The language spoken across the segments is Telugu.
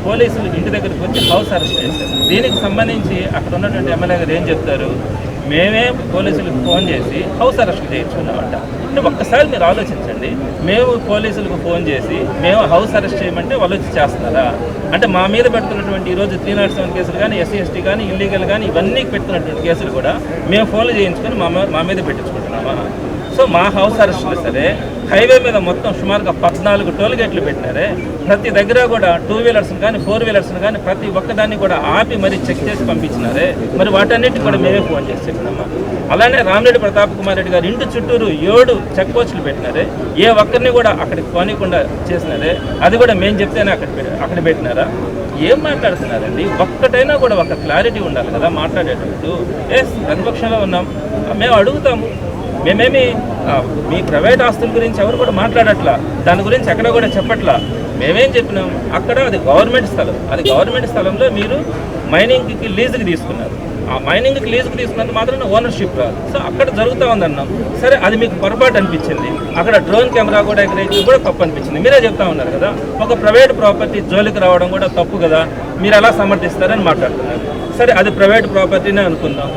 పోలీసులు ఇంటి దగ్గరికి వచ్చి హౌస్ అరెస్ట్ చేశారు. దీనికి సంబంధించి అక్కడ ఉన్నటువంటి ఎమ్మెల్యే గారు ఏం చెప్తారు, మేమే పోలీసులకు ఫోన్ చేసి హౌస్ అరెస్ట్ చేయించుకున్నామంట. అంటే ఒక్కసారి మీరు ఆలోచించండి, మేము పోలీసులకు ఫోన్ చేసి మేము హౌస్ అరెస్ట్ చేయమంటే వాళ్ళు వచ్చి చేస్తున్నారా? అంటే మా మీద పెడుతున్నటువంటి ఈరోజు 307 కేసులు కానీ, SC ST కానీ, ఇల్లీగల్ కానీ ఇవన్నీ పెడుతున్నటువంటి కేసులు కూడా మేము ఫోన్లు చేయించుకొని మా మీద పెట్టించుకుంటున్నామా? సో మా హౌస్ అరెస్టులు సరే, హైవే మీద మొత్తం సుమారుగా 14 టోల్ గేట్లు పెట్టినారే, ప్రతి దగ్గర కూడా 2 వీలర్స్ని కానీ 4 వీలర్స్ని కానీ ప్రతి ఒక్కదాన్ని కూడా ఆపి మరి చెక్ చేసి పంపించినారే. మరి వాటన్నిటికి కూడా మేమే ఫోన్ చేసి చెప్పినామా? అలానే రామిరెడ్డి ప్రతాప్ కుమార్ రెడ్డి గారు ఇంటి చుట్టూరు 7 చెక్ పోస్టులు పెట్టినారే, ఏ ఒక్కరిని కూడా అక్కడికి పోనీకుండా చేసినారే. అది కూడా మేము చెప్తేనే అక్కడ పెట్టినారా? ఏం మాట్లాడుతున్నారండి? ఒక్కటైనా కూడా ఒక క్లారిటీ ఉండాలి కదా మాట్లాడేటప్పుడు. ప్రతిపక్షంలో ఉన్నాం, మేము అడుగుతాము. మేమేమి మీ ప్రైవేట్ ఆస్తుల గురించి ఎవరు కూడా మాట్లాడట్లా, దాని గురించి ఎక్కడ కూడా చెప్పట్లా. మేమేం చెప్పినాం, అక్కడ అది గవర్నమెంట్ స్థలం, అది గవర్నమెంట్ స్థలంలో మీరు మైనింగ్కి లీజుకి తీసుకున్నారు. ఆ మైనింగ్కి లీజుకి తీసుకున్నందుకు మాత్రం ఓనర్షిప్ రాదు. సో అక్కడ జరుగుతూ ఉందన్నాం. సరే, అది మీకు పొరపాటు అనిపించింది. అక్కడ డ్రోన్ కెమెరా కూడా ఎక్కడైతే కూడా తప్పు అనిపించింది. మీరే చెప్తా ఉన్నారు కదా, ఒక ప్రైవేట్ ప్రాపర్టీ జోలికి రావడం కూడా తప్పు కదా, మీరు ఎలా సమర్థిస్తారని మాట్లాడుతున్నారు. సరే, అది ప్రైవేట్ ప్రాపర్టీనే అనుకుందాం,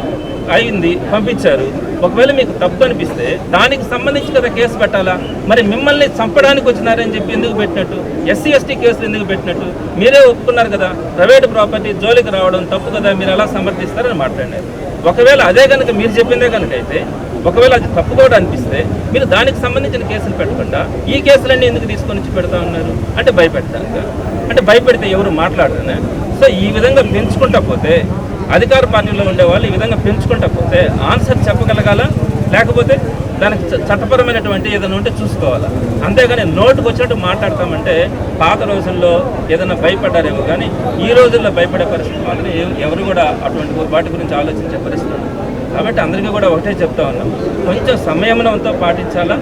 అయింది, పంపించారు. ఒకవేళ మీకు తప్పు అనిపిస్తే దానికి సంబంధించి కదా కేసు పెట్టాలా? మరి మిమ్మల్ని చంపడానికి వచ్చినారని చెప్పి ఎందుకు పెట్టినట్టు? SC ST కేసులు ఎందుకు పెట్టినట్టు? మీరే ఒప్పుకున్నారు కదా, ప్రైవేట్ ప్రాపర్టీ జోలికి రావడం తప్పు కదా, మీరు ఎలా సమర్థిస్తారని మాట్లాడినారు. ఒకవేళ అదే కనుక మీరు చెప్పిందే కనుక అయితే, ఒకవేళ అది తప్పు కూడా అనిపిస్తే మీరు దానికి సంబంధించిన కేసులు పెట్టకుండా ఈ కేసులన్నీ ఎందుకు తీసుకొని వచ్చి పెడతా ఉన్నారు? అంటే భయపెడతారు. అంటే భయపెడితే ఎవరు మాట్లాడరనే? సో ఈ విధంగా పెంచుకుంటా పోతే, అధికార పార్టీలో ఉండేవాళ్ళు ఈ విధంగా పెంచుకుంటా పోతే ఆన్సర్ చెప్పగలగాల, లేకపోతే దానికి చట్టపరమైనటువంటి ఏదైనా ఉంటే చూసుకోవాలా. అంతేగాని నోటుకు వచ్చినట్టు మాట్లాడతామంటే పాత రోజుల్లో ఏదైనా భయపడ్డారేమో కానీ ఈ రోజుల్లో భయపడే పరిస్థితి మాత్రం ఎవరు కూడా అటువంటి వాటి గురించి ఆలోచించే పరిస్థితి ఉంది. కాబట్టి అందరికీ కూడా ఒకటే చెప్తా ఉన్నాం, కొంచెం సంయమనంతో పాటించాలా.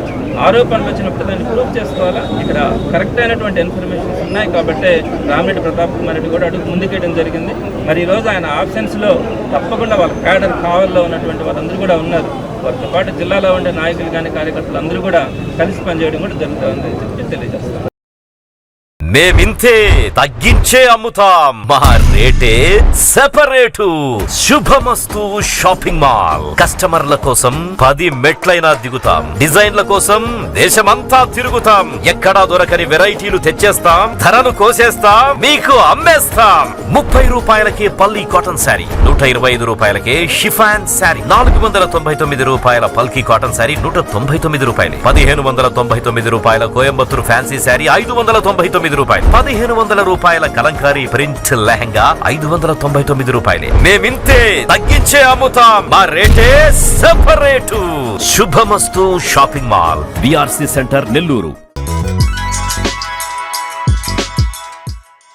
ఆరోపణలు వచ్చినప్పుడు దాన్ని ప్రూవ్ చేసుకోవాలా. ఇక్కడ కరెక్ట్ అయినటువంటి ఇన్ఫర్మేషన్స్ ఉన్నాయి కాబట్టి రామిరెడ్డి ప్రతాప్ కుమార్ రెడ్డి కూడా అడుగు ముందుకేయడం జరిగింది. మరి ఈరోజు ఆయన ఆప్షన్స్లో తప్పకుండా వాళ్ళ క్యాడర్ కావల్లో ఉన్నటువంటి వాళ్ళందరూ కూడా ఉన్నారు. వారితో పాటు జిల్లాలో ఉండే నాయకులు కానీ కార్యకర్తలు అందరూ కూడా కలిసి పనిచేయడం కూడా జరుగుతుందని చెప్పి తెలియజేస్తారు. మేమింతే తగ్గించే అమ్ముతాం, మా రేటే సెపరేటు. శుభమస్తు షాపింగ్ మాల్. కస్టమర్ల కోసం 10 మెట్లైనా దిగుతాం, డిజైన్ల కోసం దేశమంతా తిరుగుతాం. ఎక్కడా దొరకని వెరైటీలు తెచ్చేస్తాం, ధరలు కోసేస్తాం, మీకు అమ్మేస్తాం. 30 రూపాయలకే పల్లి కాటన్ శారీ, 125 రూపాయలకే షిఫాన్ శారీ, 499 రూపాయల పల్కీ కాటన్ శారీ 199 రూపాయలు, 1599 రూపాయల కోయంబత్తూరు ఫ్యాన్సీ శారీ 599 రూపాయలు, 1500 రూపాయల కలంకారీ ప్రింట్ లెహంగా 599 రూపాయలే. మేమింతే తగ్గించే అమ్ముతాం, మా రేటే separate. Subhamastu shopping mall, BRC centre, Nellore.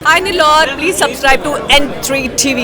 Hi Nilor, please subscribe to N3 TV.